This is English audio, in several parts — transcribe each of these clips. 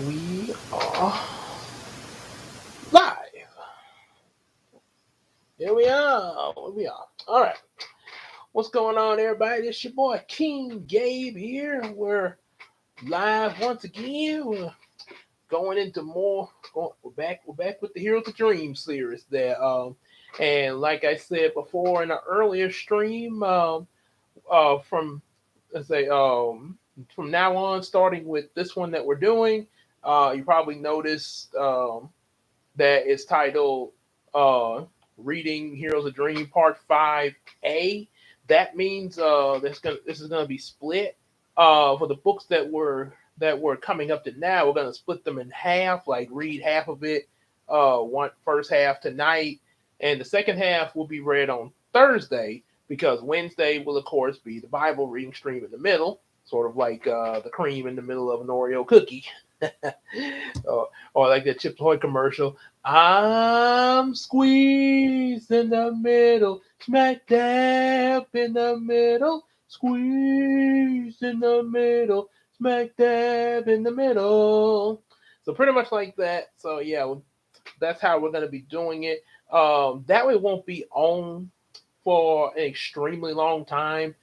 We are live. Here we are. Here we are. All right. What's going on, everybody? It's your boy King Gabe here. We're live once again. We're going into more. We're back. We're back with the Heroes of Dream series there. And like I said before in an earlier stream, from let's say from now on, starting with this one that we're doing, you probably noticed that is titled uh, "Reading Heroes of Dream Part 5A." That means this is gonna be split. For the books that were coming up to now, we're gonna split them in half. Like read half of it, one first half tonight, and the second half will be read on Thursday because Wednesday will of course be the Bible reading stream in the middle, sort of like the cream in the middle of an Oreo cookie. Or like that Chips Ahoy commercial. I'm squeezed in the middle, smack dab in the middle, squeezed in the middle, smack dab in the middle. So pretty much like that. So yeah, that's how we're gonna be doing it. That way it won't be on for an extremely long time.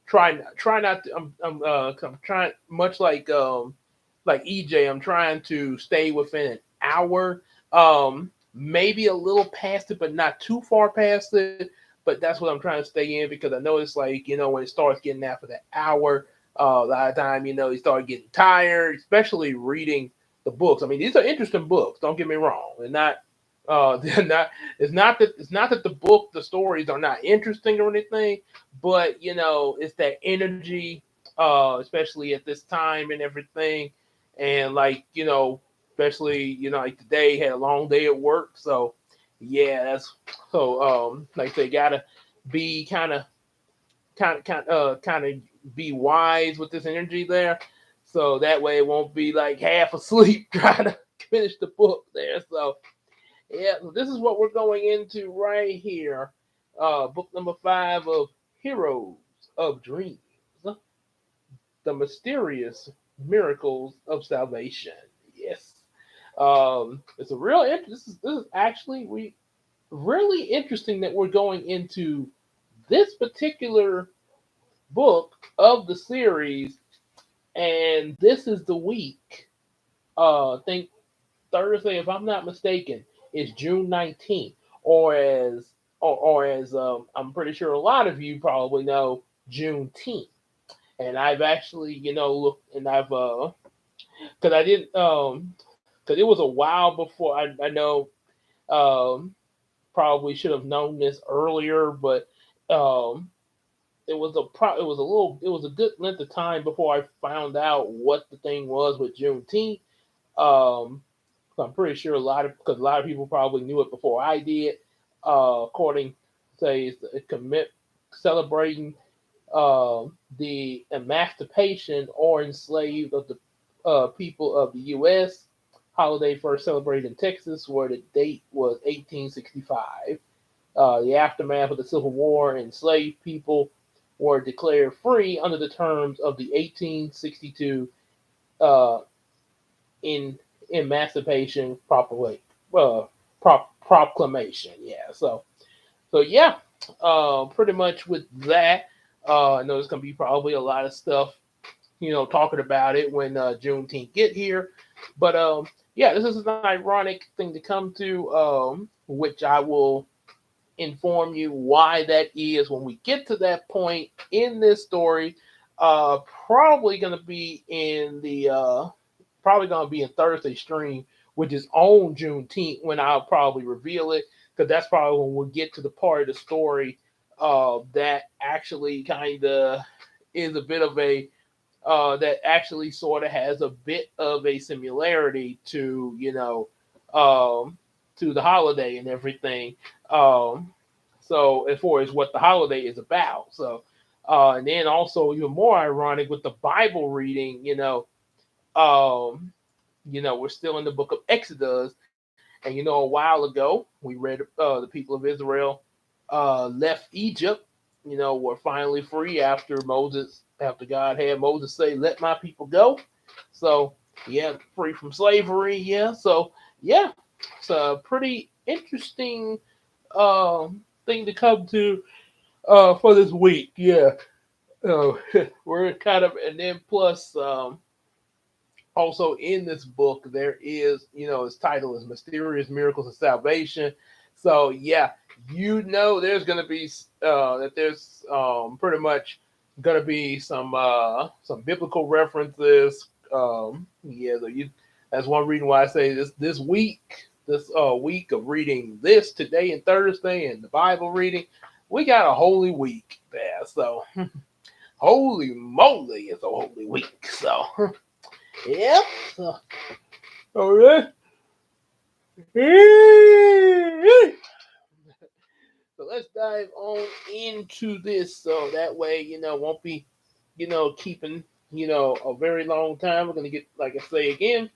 Try not to. I'm trying much like EJ. I'm trying to stay within an hour. Maybe a little past it, but not too far past it. But that's what I'm trying to stay in because I know it's like when it starts getting after that hour, a lot of time you start getting tired, especially reading the books. I mean, these are interesting books. Don't get me wrong. They're not. They're not. It's not that the stories are not interesting or anything, but it's that energy, especially at this time and everything, and like especially like today had a long day at work, so yeah, that's so like they gotta be kind of be wise with this energy there, so that way it won't be like half asleep trying to finish the book there. So yeah, so this is what we're going into right here. Book number 5 of Heroes of Dreams, the mysterious miracles of salvation. Yes, it's a real. This is actually we really interesting that we're going into this particular book of the series, and this is the week. I think Thursday, if I'm not mistaken, is June 19th, or as I'm pretty sure a lot of you probably know, Juneteenth. And I've actually, looked and I've because I didn't because it was a while before I know um probably should have known this earlier, but um it was a good length of time before I found out what the thing was with Juneteenth. Um, so I'm pretty sure because a lot of people probably knew it before I did. According say it's a commit celebrating the emancipation or enslaved of the people of the U.S. Holiday first celebrated in Texas, where the date was 1865. The aftermath of the Civil War, enslaved people were declared free under the terms of the 1862 uh, in Emancipation Proclamation. Yeah, so yeah, pretty much with that, I know there's gonna be probably a lot of stuff, talking about it when Juneteenth get here. But yeah, this is an ironic thing to come to, which I will inform you why that is when we get to that point in this story. Probably gonna be in the probably gonna be in Thursday stream, which is on Juneteenth when I'll probably reveal it, because that's probably when we'll get to the part of the story that actually kind of is a bit of a that actually sort of has a bit of a similarity to the holiday and everything. Um, so as far as what the holiday is about, so and then also even more ironic with the Bible reading, we're still in the book of Exodus, and a while ago we read the people of Israel left Egypt, were finally free after God had Moses say, "Let my people go." So Yeah, free from slavery. Yeah, so yeah, it's a pretty interesting thing to come to for this week. Yeah, uh, we're kind of, and then plus also in this book there is, its title is Mysterious Miracles of Salvation. So yeah, there's going to be that there's pretty much going to be some biblical references. Yeah, so that's one reason why I say this week of reading this today and Thursday and the Bible reading, we got a holy week there. So holy moly, it's a holy week. So yep. So, all right. So let's dive on into this so that way, won't be, keeping, a very long time. We're going to get, like I say again,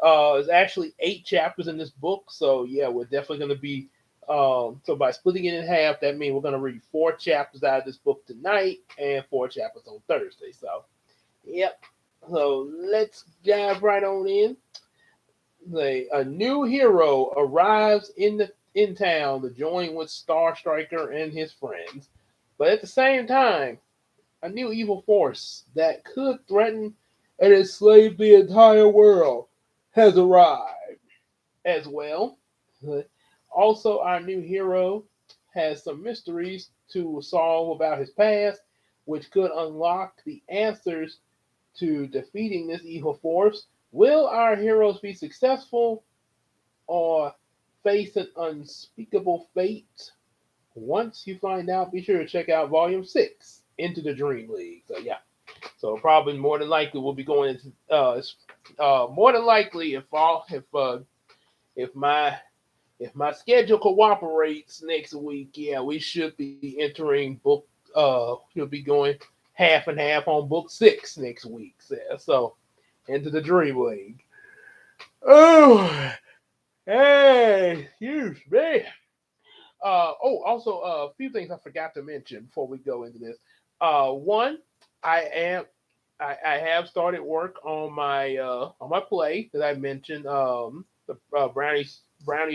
there's actually 8 chapters in this book. So yeah, we're definitely going to be, so by splitting it in half, that means we're going to read 4 chapters out of this book tonight and 4 chapters on Thursday. So, yep. So let's dive right on in. A new hero arrives in town to join with Star Striker and his friends, but at the same time, a new evil force that could threaten and enslave the entire world has arrived as well. Also, our new hero has some mysteries to solve about his past, which could unlock the answers to defeating this evil force. Will our heroes be successful or face an unspeakable fate? Once you find out, be sure to check out Volume 6, Into the Dream League. So, yeah. So, probably more than likely, we'll be going into, more than likely, if my schedule cooperates next week, yeah, we should be entering book. We'll be going half and half on book 6 next week. So into the Dream League. Oh, hey, excuse me. Also, a few things I forgot to mention before we go into this. One, I am I have started work on my play that I mentioned. The Brownie's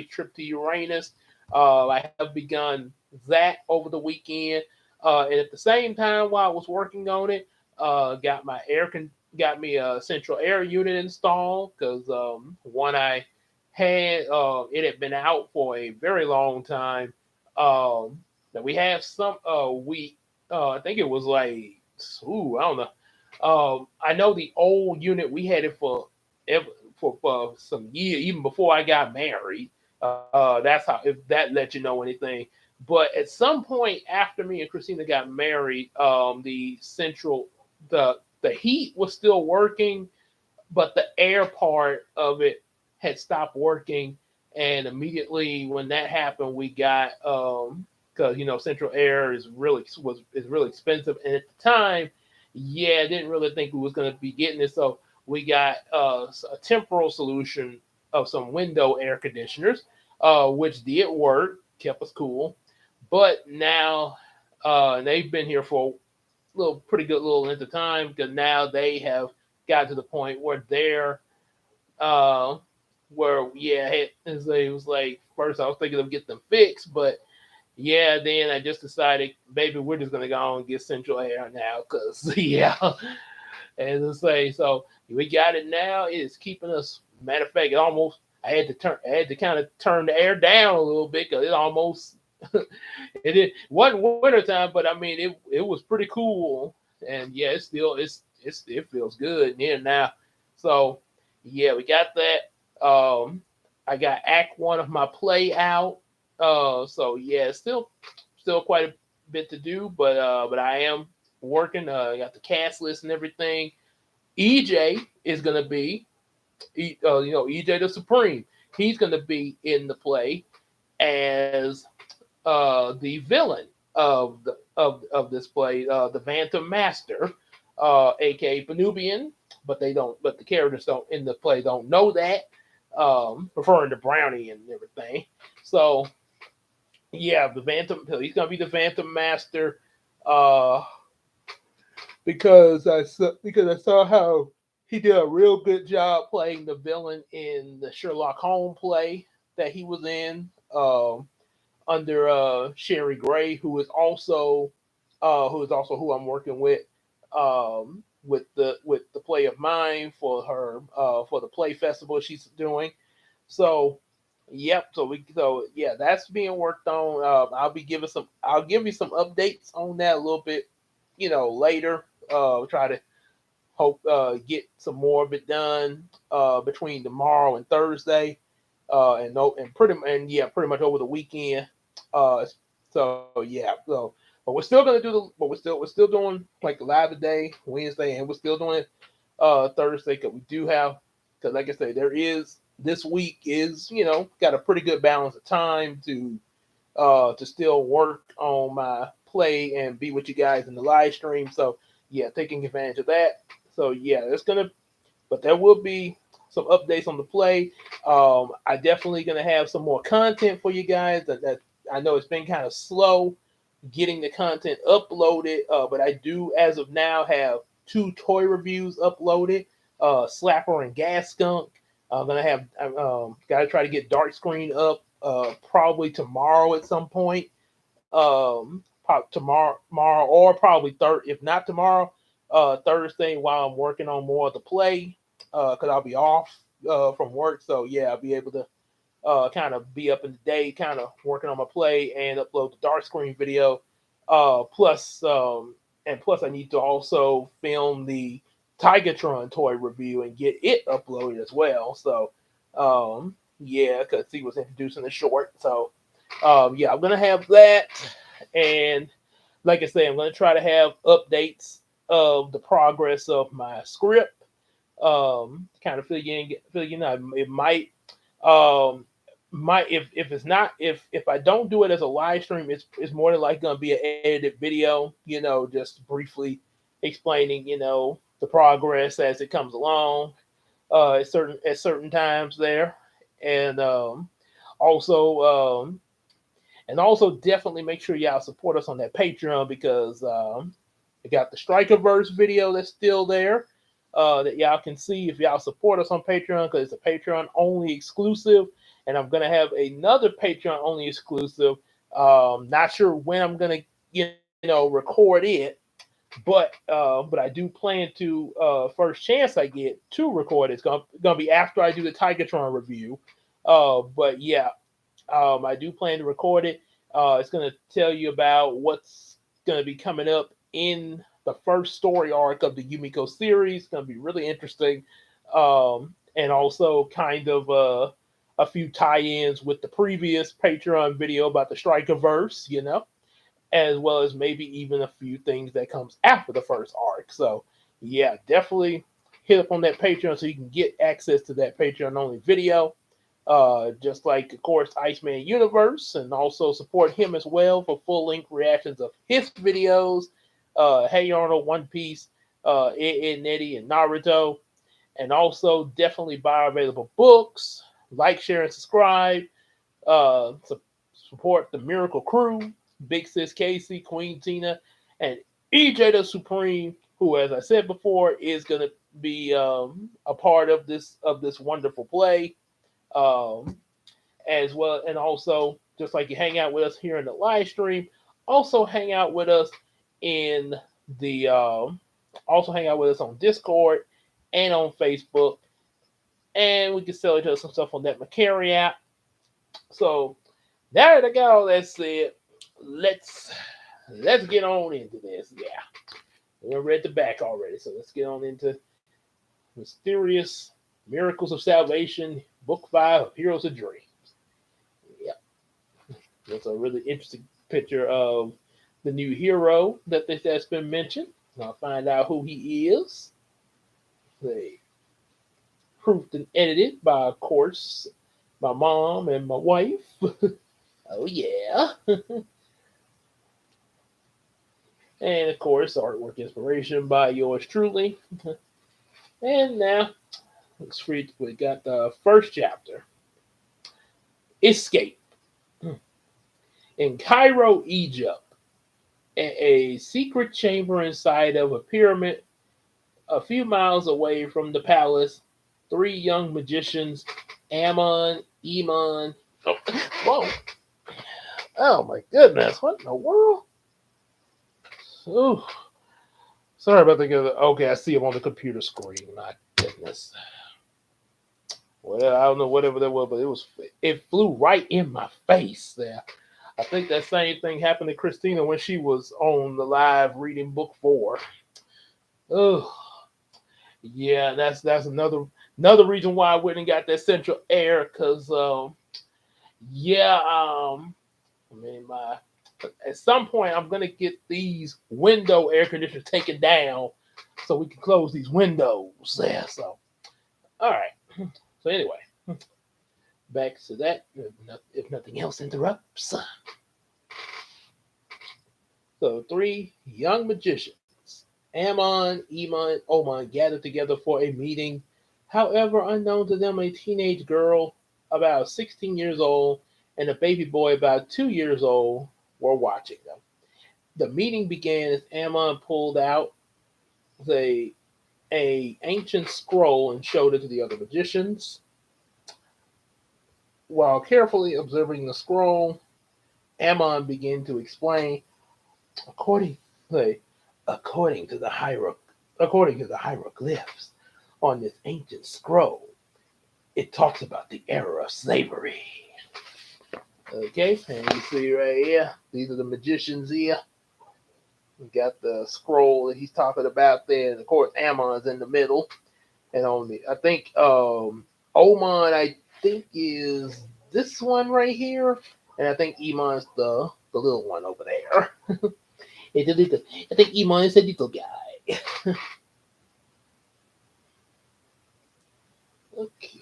trip to Uranus. I have begun that over the weekend, and at the same time while I was working on it, got me a central air unit installed because one I had it had been out for a very long time. That we had some week. I think it was like, I don't know. I know the old unit we had it for some year, even before I got married. That's how, if that lets you know anything. But at some point after me and Christina got married, the heat was still working, but the air part of it had stopped working. And immediately when that happened, we got because central air is really expensive, and at the time, yeah, I didn't really think we was going to be getting it, so we got a temporal solution of some window air conditioners, which did work, kept us cool. But now they've been here for little pretty good little length of time because now they have got to the point where they're uh yeah, it was like first I was thinking of getting them fixed, but yeah, then I just decided maybe we're just gonna go and get central air now because yeah, as I say, so we got it now. It is keeping us. Matter of fact, it almost I had to kind of turn the air down a little bit because it almost it wasn't winter time, but I mean it was pretty cool, and yeah, it feels good here now. So yeah, we got that. I got Act 1 of my play out. So yeah, still quite a bit to do, but I am working. I got the cast list and everything. EJ is gonna be, EJ the Supreme. He's gonna be in the play as the villain of this play, the Phantom Master, aka Penubian, but they don't. But the characters don't in the play don't know that, referring to Brownie and everything. So yeah, the Phantom. He's gonna be the Phantom Master, uh, because I saw how he did a real good job playing the villain in the Sherlock Holmes play that he was in, under Sherry Gray, who is also who I'm working with the play of mine for her for the play festival she's doing. So, yep. So yeah, that's being worked on. I'll give you some updates on that a little bit, later. Try to hope get some more of it done between tomorrow and Thursday, pretty much over the weekend. Uh, so yeah, but we're still gonna but we're still doing like the live today, Wednesday, and we're still doing it Thursday because we do have, because like I say, there is this week is got a pretty good balance of time to still work on my play and be with you guys in the live stream. So yeah, taking advantage of that. So yeah, but there will be some updates on the play. I definitely gonna have some more content for you guys. That I know it's been kind of slow getting the content uploaded, but I do as of now have two toy reviews uploaded. Slapper and Gas Skunk. I'm gonna have gotta try to get Dark Screen up probably tomorrow at some point. Tomorrow or probably third, if not tomorrow, Thursday while I'm working on more of the play, because I'll be off from work. So yeah, I'll be able to kind of be up in the day, kind of working on my play and upload the dark screen video. Plus I need to also film the Tigatron toy review and get it uploaded as well. So yeah, because he was introducing the short. So yeah, I'm gonna have that, and like I say, I'm gonna try to have updates of the progress of my script. Kind of fill you in. It might if it's not if I don't do it as a live stream, it's more than like gonna be an edited video, just briefly explaining, the progress as it comes along, at certain times there, and also also definitely make sure y'all support us on that Patreon, because I got the Strikerverse video that's still there, that y'all can see if y'all support us on Patreon, because it's a Patreon only exclusive. And I'm gonna have another Patreon only exclusive. Not sure when I'm gonna record it, but I do plan to, first chance I get to record it, it's gonna be after I do the Tigatron review. But yeah, I do plan to record it. It's going to tell you about what's going to be coming up in the first story arc of the Yumiko series. It's going to be really interesting. And also kind of a few tie-ins with the previous Patreon video about the Strikerverse, as well as maybe even a few things that comes after the first arc. So yeah, definitely hit up on that Patreon so you can get access to that Patreon only video. Just like, of course, Iceman Universe, and also support him as well for full-length reactions of his videos. Hey Arnold, One Piece, Ed, Nettie, and Naruto. And also definitely buy available books, like, share, and subscribe. Support the Miracle Crew, Big Sis Casey, Queen Tina, and EJ the Supreme, who, as I said before, is going to be a part of this wonderful play. As well, and also just like you hang out with us here in the live stream, also hang out with us in the also hang out with us on Discord and on Facebook, and we can sell each other some stuff on that Macari app. So now that I got all that said, let's get on into this. Yeah, we read the back already, so let's get on into Mysterious Miracles of Salvation, Book 5 of Heroes of Dreams. Yep. That's a really interesting picture of the new hero that's been mentioned. I'll find out who he is. Proofed and edited by, of course, my mom and my wife. Oh, yeah. And, of course, artwork inspiration by yours truly. And now, we got the first chapter. Escape. In Cairo, Egypt, a secret chamber inside of a pyramid A few miles away from the palace, three young magicians, Ammon, Iman. Oh, whoa! Oh my goodness! What in the world? Ooh, sorry about the. Okay, I see him on the computer screen. My goodness. Well, I don't know whatever that was, but it flew right in my face there. I think that same thing happened to Christina when she was on the live reading book 4. Oh, yeah, that's another reason why I went and got that central air because yeah, I mean my at some point I'm gonna get these window air conditioners taken down so we can close these windows there. So all right. So anyway, back to that. If nothing else interrupts. So three young magicians, Ammon, Iman, Oman, gathered together for a meeting. However, unknown to them, a teenage girl about 16 years old and a baby boy about 2 years old were watching them. The meeting began as Ammon pulled out the a ancient scroll and showed it to the other magicians. While carefully observing the scroll, Ammon began to explain according to according to the hieroglyphs on this ancient scroll, it talks about the era of slavery. Okay, and you see right here, these are the magicians here. We got the scroll that he's talking about there, and of course Ammon's in the middle. And on the I think Oman I think is this one right here. And I think Iman's the little one over there. It's a little, I think Iman is a little guy. Okay.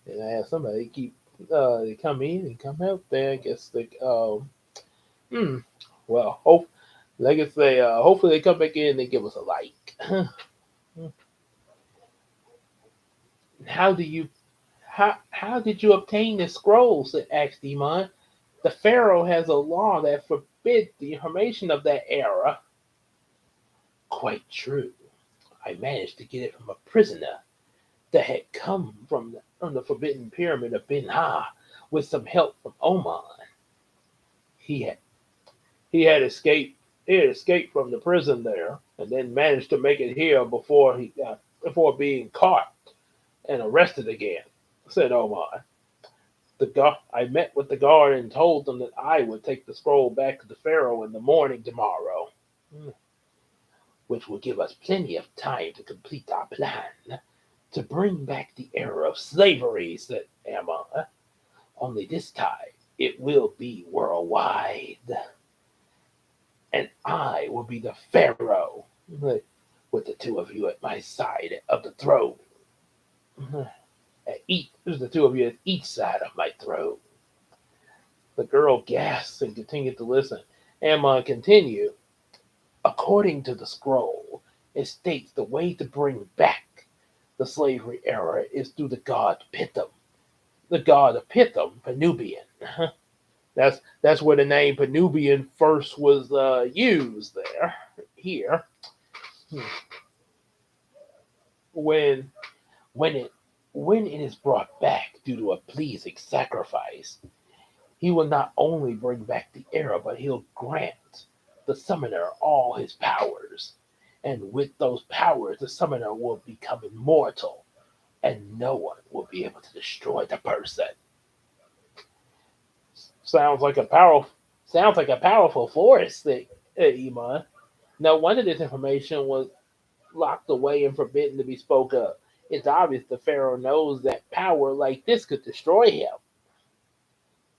And I have somebody keep they come in and come out there. I guess they hmm. Well, hope like I say, hopefully they come back in and they give us a like. how do you how did you obtain this scroll? Asked Iman. The Pharaoh has a law that forbids the information of that era. Quite true. I managed to get it from a prisoner that had come from the forbidden pyramid of Ben Ha with some help from Oman. He had he had escaped he had escaped from the prison there and then managed to make it here before being caught and arrested again, said Oman. I met with the guard and told them that I would take the scroll back to the Pharaoh in the morning tomorrow, which will give us plenty of time to complete our plan to bring back the era of slavery, said Emma. Only this time it will be worldwide. And I will be the Pharaoh, with the two of you at my side of the throne. There's the two of you at each side of my throne. The girl gasped and continued to listen. Emma continued. According to the scroll, it states the way to bring back the slavery era is through the god Pithom. The god of Pithom, Penubian. That's where the name Penubian first was used there. Here. When when it when it is brought back due to a pleasing sacrifice, he will not only bring back the era, but he'll grant the summoner all his powers. And with those powers, the summoner will become immortal, and no one will be able to destroy the person. Sounds like a powerful force, thing, Iman. No wonder this information was locked away and forbidden to be spoke of. It's obvious the Pharaoh knows that power like this could destroy him.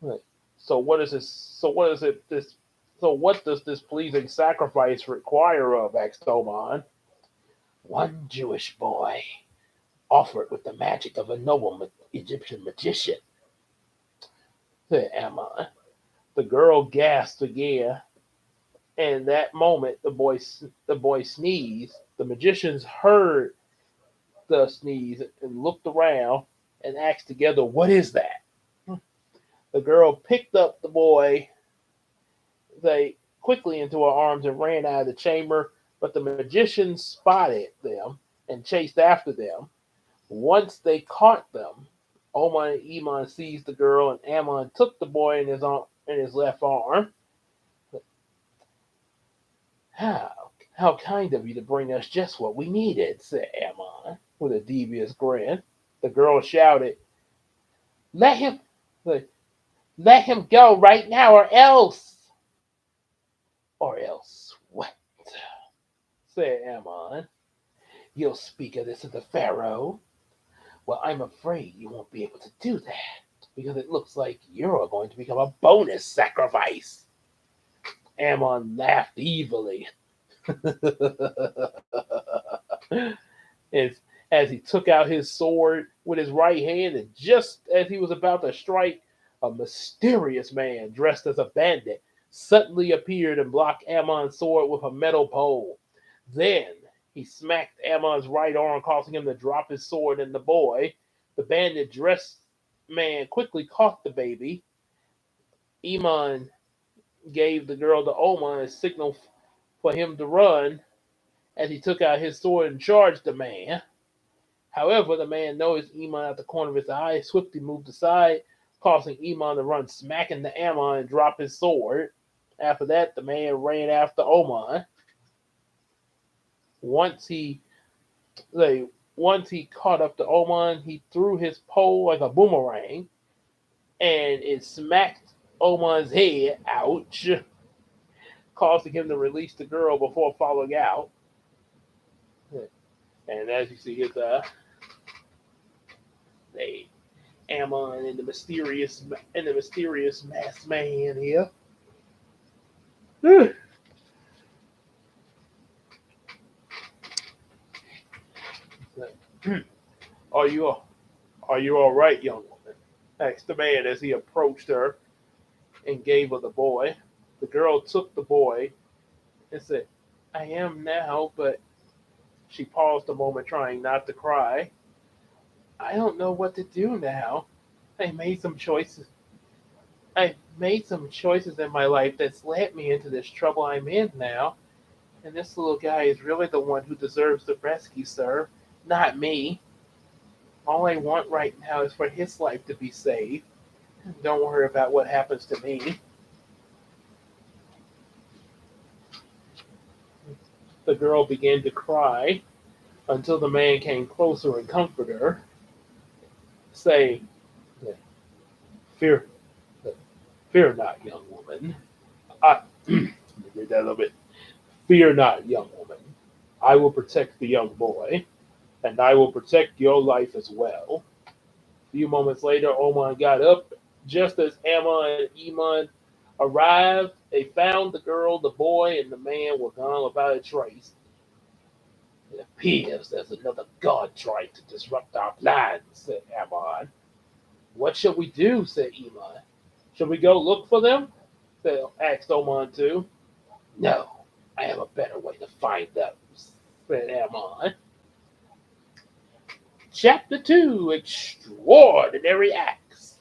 Right. So what is this? So what is it? This. So what does this pleasing sacrifice require of? Asked Oman. One Jewish boy offered with the magic of a noble Egyptian magician, said Ammon. The girl gasped again, and in that moment the boy sneezed. The magicians heard the sneeze and looked around and asked together, "What is that?" The girl picked up the boy they quickly into her arms and ran out of the chamber. but the magicians spotted them and chased after them. Once they caught them, Oman and Iman seized the girl, and Ammon took the boy in his left arm. How kind of you to bring us just what we needed, said Ammon with a devious grin. The girl shouted, Let him let him go right now or else. Or else what? Said Ammon. You'll speak of this to the Pharaoh? Well, I'm afraid you won't be able to do that, because it looks like you're going to become a bonus sacrifice. Ammon laughed evilly. as, as he took out his sword with his right hand, and just as he was about to strike, a mysterious man dressed as a bandit suddenly appeared and blocked Ammon's sword with a metal pole. Then he smacked Ammon's right arm, causing him to drop his sword, and the boy, the bandit dressed man, quickly caught the baby. Iman gave the girl to Oman a signal for him to run as he took out his sword and charged the man. However, the man noticed Iman at the corner of his eye, swiftly moved aside, causing Iman to run smack into Ammon and drop his sword. After that, the man ran after Oman. Once he once he caught up to Oman, he threw his pole like a boomerang, and it smacked Oman's head, ouch, causing him to release the girl before falling out. And as you see, his they Ammon and the mysterious masked man here. Are you are you all right, young woman? Asked the man as he approached her and gave her the boy. The girl took the boy and said, I am now, but she paused a moment, trying not to cry. I don't know what to do now. I made some choices. I made some choices in my life that's led me into this trouble I'm in now. And this little guy is really the one who deserves the rescue, sir, not me. All I want right now is for his life to be saved. Don't worry about what happens to me. The girl began to cry until the man came closer and comforted her, saying, Fear, fear not, young woman. Let me read that a little bit. Fear not, young woman. I will protect the young boy, and I will protect your life as well. A few moments later, Oman got up. Just as Ammon and Iman arrived, they found the girl, the boy, and the man were gone without a trace. It appears there's another god trying to disrupt our plans, said Ammon. What shall we do? Said Iman. Shall we go look for them? Asked Oman too. No, I have a better way to find them, said Ammon. Chapter 2, Extraordinary Acts.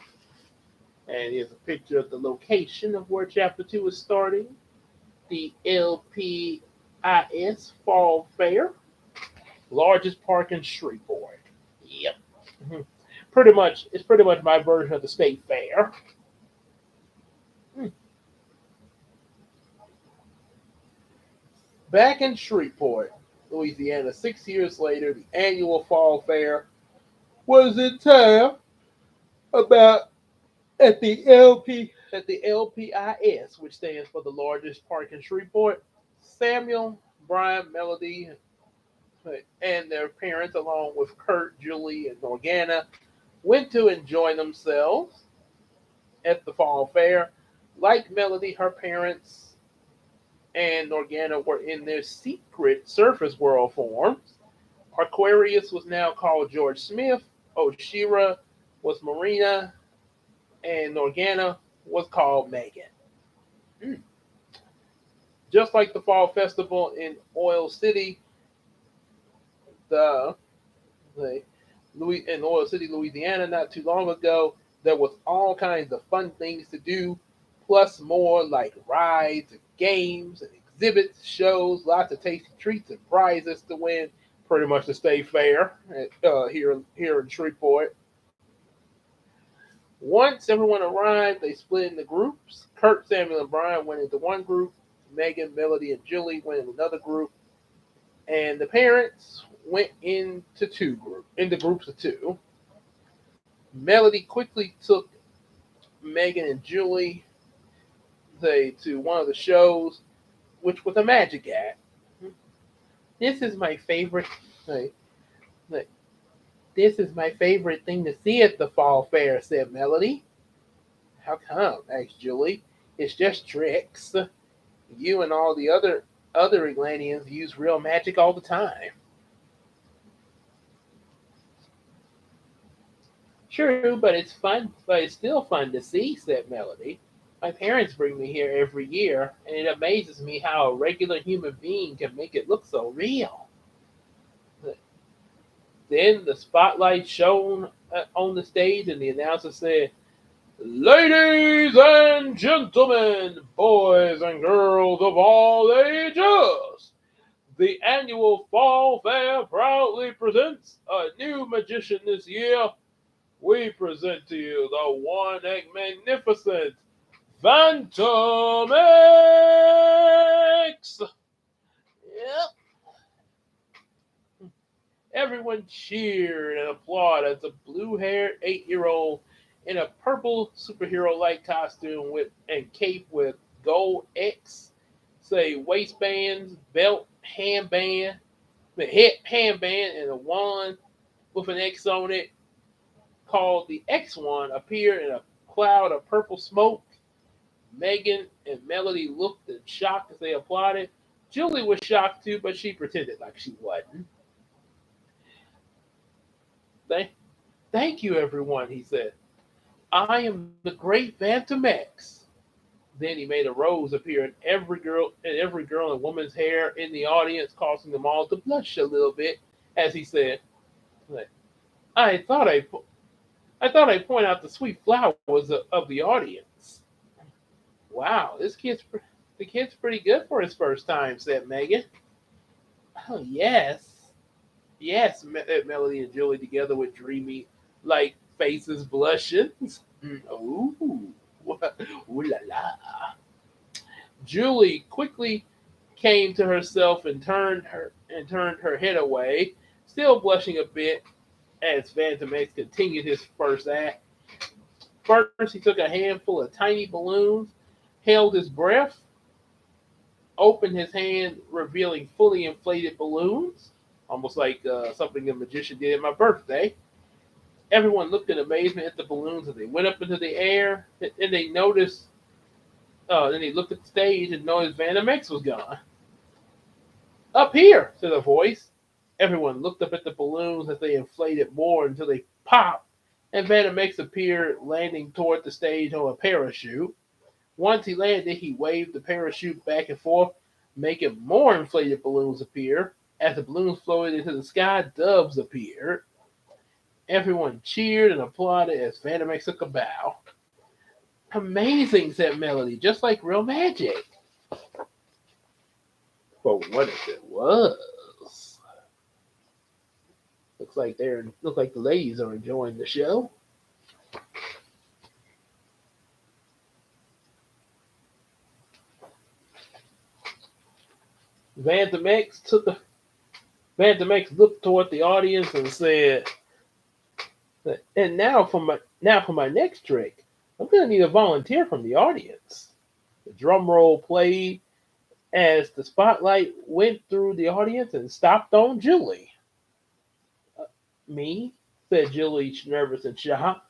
And here's a picture of the location of where Chapter 2 is starting. The LPIS Fall Fair. Largest park in Shreveport. Yep. Mm-hmm. It's pretty much my version of the state fair. Back in Shreveport, Louisiana, 6 years later, the annual fall fair was in town about at the LPIS, which stands for the largest park in Shreveport. Samuel, Brian, Melody, and their parents, along with Kurt, Julie, and Morgana, went to enjoy themselves at the fall fair. Like Melody, her parents and Morgana were in their secret Surface World forms. Aquarius was now called George Smith. Oshira was Marina, and Morgana was called Megan. Mm. Just like the fall festival in Oil City, the, in Oil City, Louisiana, not too long ago, there was all kinds of fun things to do, plus more like rides and games and exhibits, shows, lots of tasty treats and prizes to win. Pretty much to stay fair here in Shreveport. Once everyone arrived, they split into groups. Kurt, Samuel, and Brian went into one group. Megan, Melody, and Julie went into another group, and the parents went into groups of two. Melody quickly took Megan and Julie to one of the shows, which was a magic act. This is my favorite. Like, like, this is my favorite thing to see at the fall fair," said Melody. "How come?" asked Julie. "It's just tricks. You and all the other Atlanteans use real magic all the time." "True, but it's fun. But it's still fun to see," said Melody. "My parents bring me here every year, and it amazes me how a regular human being can make it look so real." Then the spotlight shone on the stage, and the announcer said, "Ladies and gentlemen, boys and girls of all ages, the annual Fall Fair proudly presents a new magician this year. We present to you the one and magnificent Phantom X." Yep. Everyone cheered and applauded as the blue-haired 8-year-old in a purple superhero-like costume and cape with gold X, say waistbands, belt, handband, and a wand with an X on it, called the X Wand, appeared in a cloud of purple smoke. Megan and Melody looked in shock as they applauded. Julie was shocked too, but she pretended like she wasn't. Thank, Thank you, everyone, he said. "I am the great Phantom X." Then he made a rose appear in every girl and woman's hair in the audience, causing them all to blush a little bit as he said, "I thought I'd point out the sweet flowers of the audience." "Wow, the kid's pretty good for his first time," said Megan. "Oh yes, yes," Melody and Julie together with dreamy like faces blushing. Ooh, ooh la la. Julie quickly came to herself and turned her head away, still blushing a bit as Phantom X continued his first act. First, he took a handful of tiny balloons, held his breath, opened his hand, revealing fully inflated balloons, almost like something a magician did at my birthday. Everyone looked in amazement at the balloons as they went up into the air, and they noticed. Then they looked at the stage and noticed Phantom X was gone. "Up here," said a voice. Everyone looked up at the balloons as they inflated more until they popped, and Phantom X appeared, landing toward the stage on a parachute. Once he landed, he waved the parachute back and forth, making more inflated balloons appear. As the balloons floated into the sky, doves appeared. Everyone cheered and applauded as Phantom X took a bow. "Amazing," said Melody, "just like real magic." But what if it was? Looks like the ladies are enjoying the show. Phantom X took a Phantom X looked toward the audience and said, "And now for my next trick, I'm gonna need a volunteer from the audience." The drum roll played as the spotlight went through the audience and stopped on Julie. "Me?" said Julie, nervous and shocked.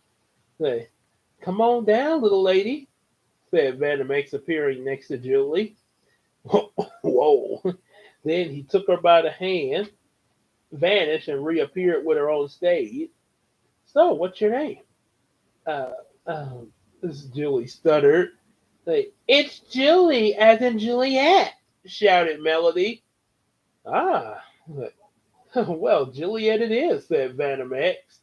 Say, "Come on down, little lady," said Vandermex, appearing next to Julie. Whoa. Then he took her by the hand, vanished, and reappeared with her on stage. "So, what's your name?" Uh, this Julie stuttered. Say, "It's Julie, as in Juliet," shouted Melody. "Ah, well, Juliet it is," said Vandermex.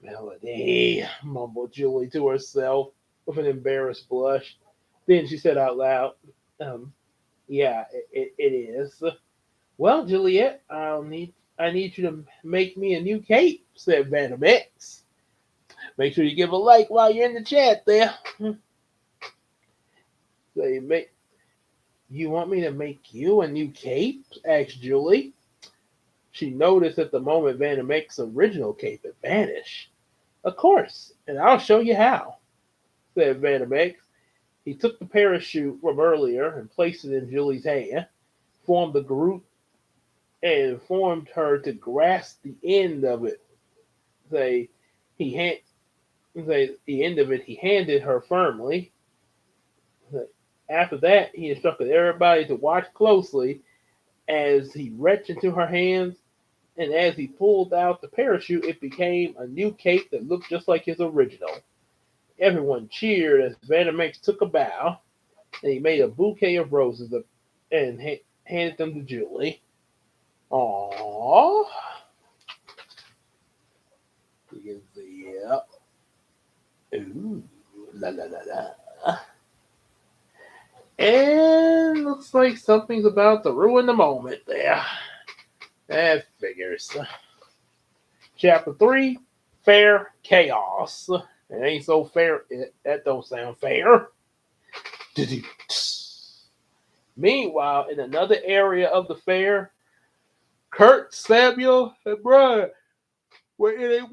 "Melody," mumbled Julie to herself with an embarrassed blush. Then she said out loud, um, Yeah, it is. Well, Juliet, I need you to make me a new cape, said Venom X. Make sure you give a like while you're in the chat there. Say, you want me to make you a new cape? Asked Julie. She noticed at the moment Venom X's original cape had vanished. Of course, and I'll show you how, said Venom X. He took the parachute from earlier and placed it in Julie's hand, formed the group, and formed her to grasp the end of it. Say, he hand, the end of it he handed her firmly. After that, he instructed everybody to watch closely as he reached into her hands, and as he pulled out the parachute, it became a new cape that looked just like his original. Everyone cheered as Vandermex took a bow, and he made a bouquet of roses and handed them to Julie. Aww. You can see, yep. Ooh, la la la la. And looks like something's about to ruin the moment there. That figures. Chapter 3, Fair Chaos. It ain't so fair. That don't sound fair. Meanwhile, in another area of the fair, Kurt, Samuel, and Brian were in a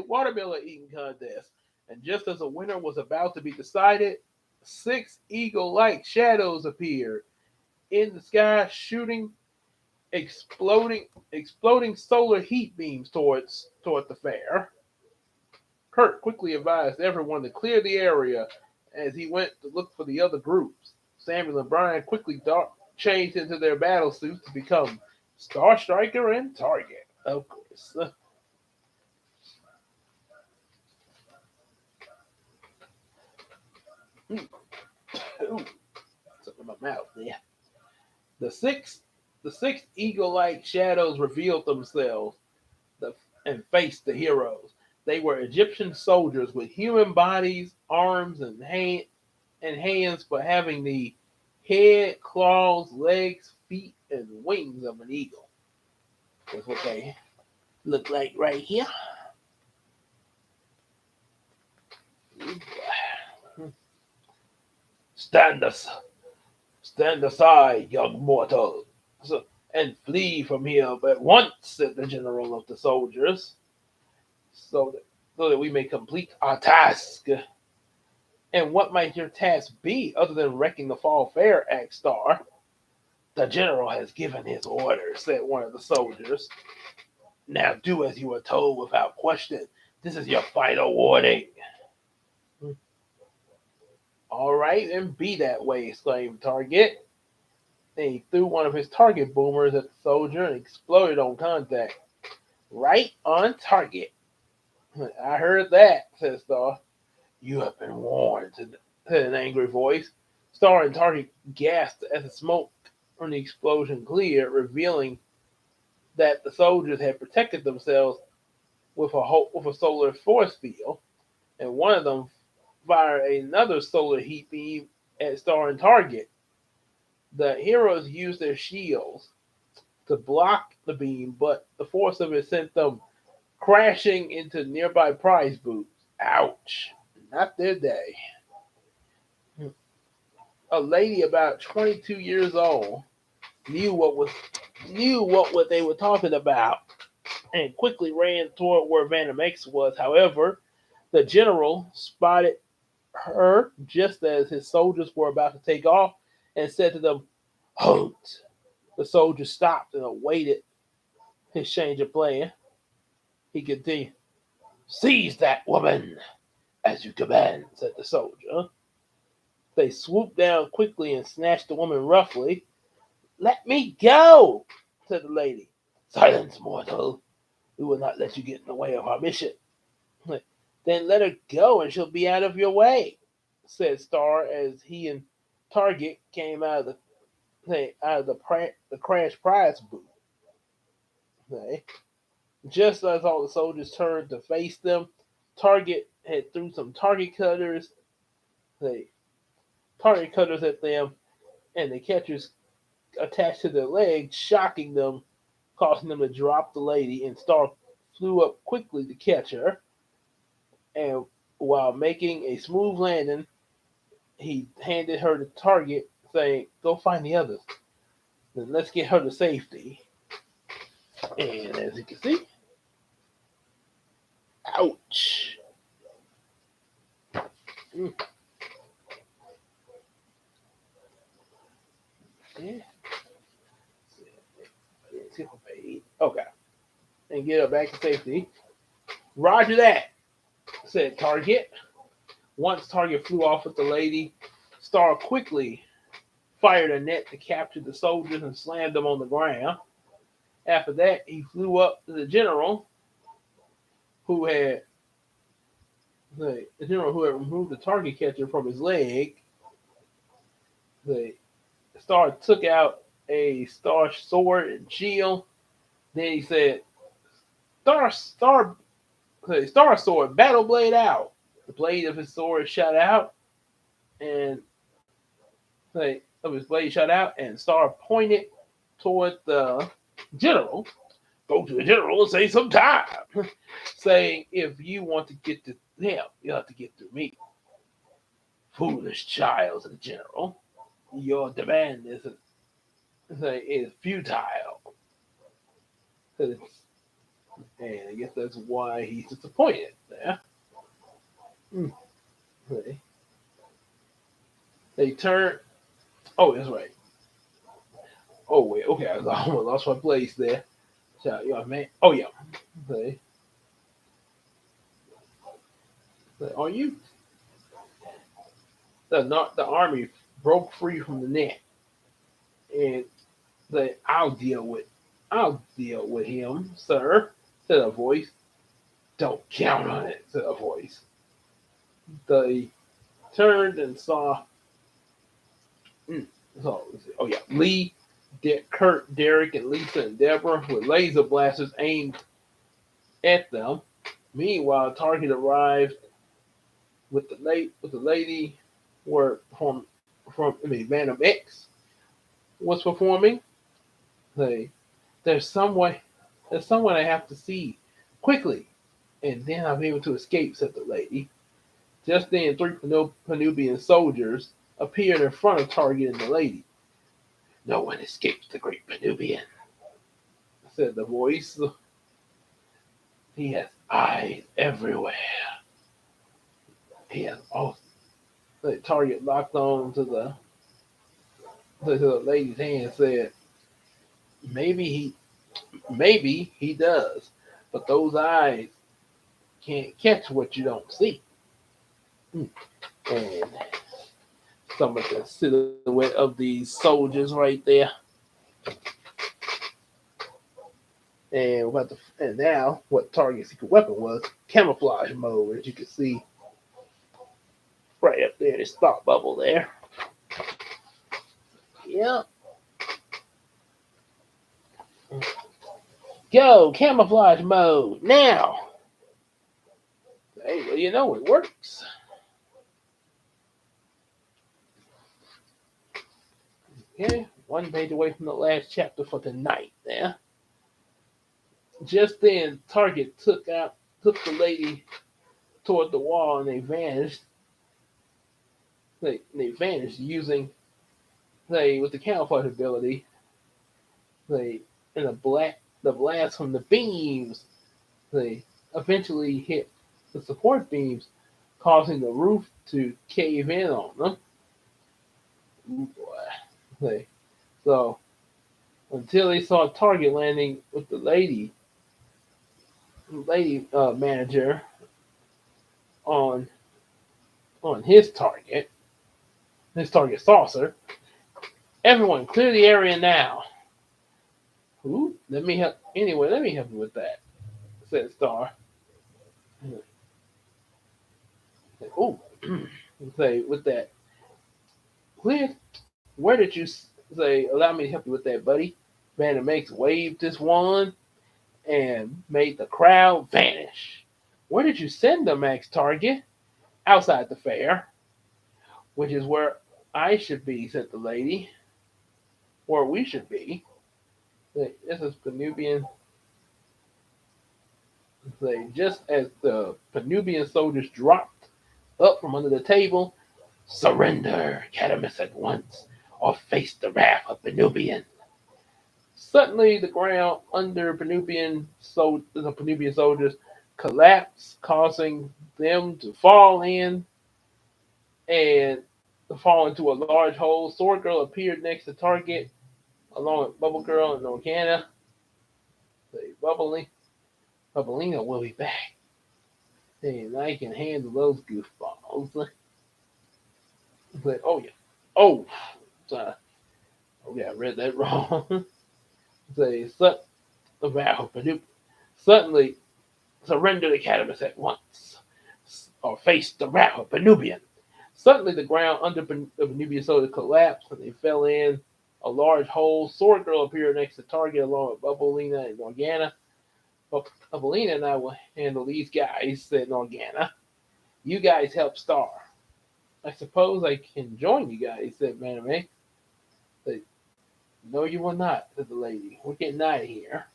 watermelon eating contest. And just as a winner was about to be decided, 6 eagle-like shadows appeared in the sky, shooting exploding solar heat beams toward the fair. Kurt quickly advised everyone to clear the area as he went to look for the other groups. Samuel and Brian quickly changed into their battle suits to become Star Striker and Target, of course. Ooh, something in my mouth there. The six eagle-like shadows revealed themselves and faced the heroes. They were Egyptian soldiers with human bodies, arms, and hands, but having the head, claws, legs, feet, and wings of an eagle. That's what they look like right here. Stand aside, young mortal, and flee from here at once, said the general of the soldiers, so that we may complete our task. And what might your task be other than wrecking the fall fair? Asked Star. The general has given his orders, said one of the soldiers. Now do as you were told without question. This is your final warning. All right, and be that way, exclaimed Target. Then he threw one of his target boomers at the soldier and exploded on contact. Right on target. I heard that, said Star. You have been warned, said an angry voice. Star and Target gasped as the smoke from the explosion cleared, revealing that the soldiers had protected themselves with a solar force field, and one of them fired another solar heat beam at Star and Target. The heroes used their shields to block the beam, but the force of it sent them crashing into nearby prize booths. Ouch. Not their day. A lady about 22 years old knew what they were talking about and quickly ran toward where Venom X was. However, the general spotted her just as his soldiers were about to take off and said to them, Halt! The soldiers stopped and awaited his change of plan. He continued, Seize that woman, as you command, said the soldier. They swooped down quickly and snatched the woman roughly. Let me go, said the lady. Silence, mortal. We will not let you get in the way of our mission. Then let her go and she'll be out of your way, said Star as he and Target came out of the crash prize booth. Just as all the soldiers turned to face them, Target had threw some target cutters target cutters at them, and the catchers attached to their legs, shocking them, causing them to drop the lady. And Star flew up quickly to catch her, and while making a smooth landing, he handed her the target, saying, "Go find the others. Then let's get her to safety." And as you can see, ouch. Mm. Yeah. Okay. And get her back to safety. Roger that, said Target. Once Target flew off with the lady, Star quickly fired a net to capture the soldiers and slammed them on the ground. After that, he flew up to the general, who had removed the target catcher from his leg. The Star took out a Star sword and shield. Then he said, Star sword, battle blade out." The blade of his sword shot out, and Star pointed toward the general. "Go to the general and say some time," saying, "If you want to get to him, you have to get through me." "Foolish child," said the general. "Your demand is futile." And I guess that's why he's disappointed there. They turn. Oh, that's right. Oh wait, okay, I almost lost my place there. Yeah, man. Oh yeah. Okay. Are you? The army broke free from the net, and I'll deal with him, sir," said a voice. "Don't count on it," said a voice. They turned and saw. Oh yeah, Lee, Kurt, Derek, and Lisa and Deborah with laser blasters aimed at them. Meanwhile, Target arrived with the lady were Venom X was performing. They there's someone I have to see quickly, and then I'll be able to escape," said the lady. Just then, three Penubian soldiers appeared in front of Target and the lady. "No one escapes the great Penubian," said the voice. "He has eyes everywhere. He has all." The Target locked on to the lady's hand and said, Maybe he does, but those eyes can't catch what you don't see." And some of the silhouette of these soldiers right there. And now what Target's secret weapon was camouflage mode, as you can see right up there, this thought bubble there. Yep. Go camouflage mode now. Hey, well, you know it works. Okay, one page away from the last chapter for tonight there. Just then, Target took the lady toward the wall, and they vanished. They vanished using with the camouflage ability. The blast from the beams. They eventually hit the support beams, causing the roof to cave in on them. Ooh, boy. So until they saw Target landing with the lady manager on his target saucer. "Everyone, clear the area now." "Ooh, let me help you with that," said Star. "Ooh," say with that. Where did you say? "Allow me to help you with that, buddy." Van Makes waved this wand and made the crowd vanish. "Where did you send them?" asked Target. "Outside the fair," which is where I should be, said the lady, or we should be. This is Penubian. Just as the Penubian soldiers dropped up from under the table, surrender, Catamus at once, or face the wrath of Penubian. Suddenly, the ground under the Penubian soldiers collapsed, causing them to fall into a large hole. Sword Girl appeared next to Target, along with Bubble Girl and Organa. Bubblina will be back, and I can handle those goofballs. But oh yeah, oh, sorry. Okay, I read that wrong. Say wow, suddenly surrender the Catamus at once, or face the wrath of Penubian. Suddenly, the ground under the Penubian soldiers collapsed, and they fell in a large hole. Sword Girl appeared next to Target, along with Bubblina and Organa. Bubblina and I will handle these guys, said Organa. You guys help Star. I suppose I can join you guys, said Maname. But, no, you will not, said the lady. We're getting out of here.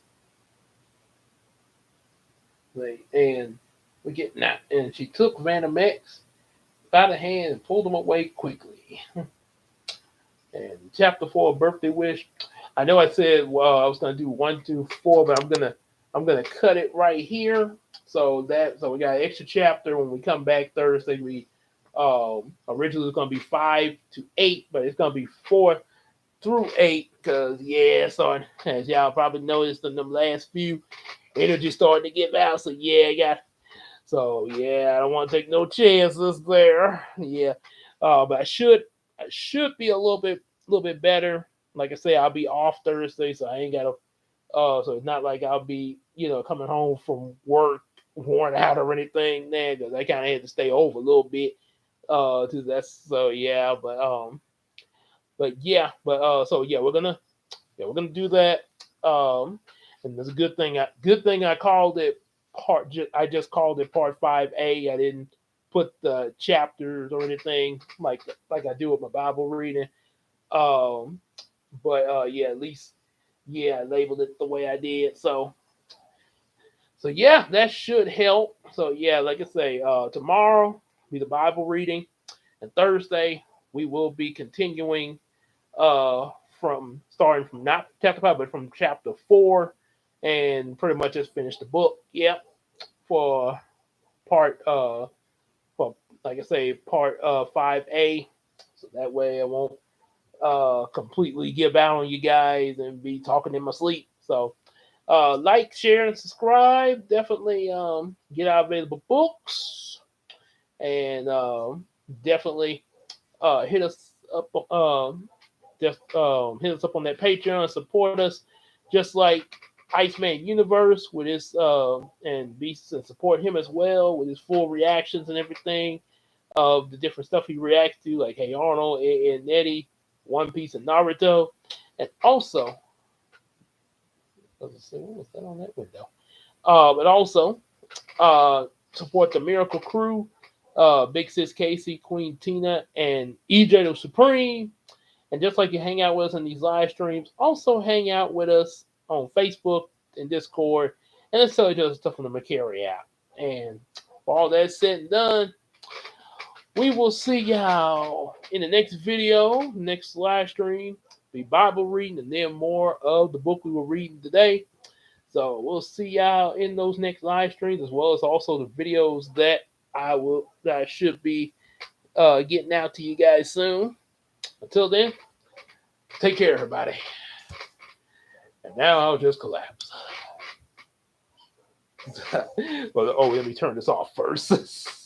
And we're getting out. And she took Vanamex by the hand and pulled him away quickly. And chapter 4, birthday wish. I know I said I was gonna do 1 through 4, but I'm gonna cut it right here. So we got an extra chapter when we come back Thursday. We originally it was gonna be 5 to 8, but it's gonna be 4 through 8 because so as y'all probably noticed in them last few, energy starting to give out. So I don't want to take no chances there. But I should be a little bit better. Like I say, I'll be off Thursday, so I ain't gotta. So it's not like I'll be coming home from work worn out or anything there because I kind of had to stay over a little bit. We're gonna do that. And there's a good thing I called it I just called it part 5A. I didn't put the chapters or anything like I do with my Bible reading. At least I labeled it the way I did. So that should help. So like I say, tomorrow be the Bible reading, and Thursday we will be continuing from starting from not chapter 5, but from chapter 4, and pretty much just finish the book. For part like I say, part 5A. So that way I won't completely give out on you guys and be talking in my sleep. So like, share, and subscribe. Definitely get our available books, and definitely hit us up. Hit us up on that Patreon. Support us, just like Iceman Universe with his and Beasts, and support him as well with his full reactions and everything of the different stuff he reacts to, like Hey Arnold, and Eddie, One Piece, and Naruto. And also, what was that on that window? But also support the Miracle Crew, Big Sis Casey, Queen Tina, and EJ the Supreme. And just like you hang out with us in these live streams, also hang out with us on Facebook and Discord, and let's tell each other stuff on the Macari app. And for all that said and done, we will see y'all in the next video, next live stream. Be Bible reading, and then more of the book we were reading today. So we'll see y'all in those next live streams, as well as also the videos that I should be getting out to you guys soon. Until then, take care, everybody. And now I'll just collapse. Let me turn this off first.